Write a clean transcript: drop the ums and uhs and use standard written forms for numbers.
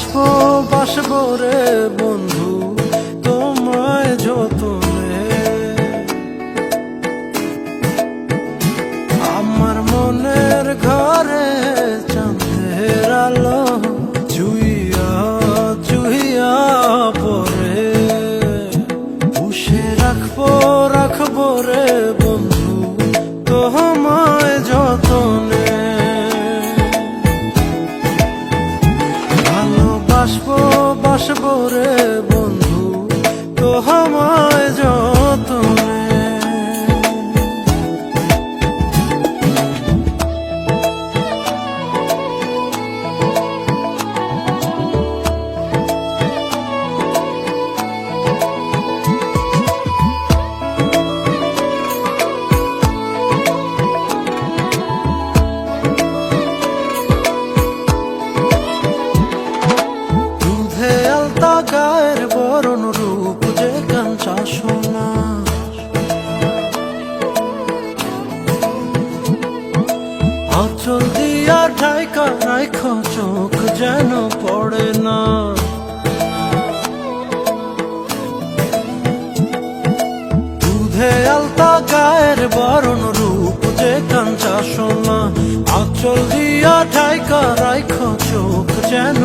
বাসবো বাসবো রে বন্ধু তোমায় যতনে। আমার মনের ঘরে চাঁদের আলো চুইয়া চুইয়া পরে, পুষে রাখবো রাখবো রে বন্ধু তোমায় যতনে। ভালোবাসবো বাসবো রে বন্ধু তোমায় যতনে। গায়ের বরণ রূপ যে কাঞ্চা সোনা, আঁচল দিয়া ঢাইকা রাইখ চোখ যেন পড়ে না। দুধে আলতা গায়ের বরণ রূপ যে কাঞ্চা সোনা, আঁচল দিয়া ঢাইকা রাইখ চোখ যেন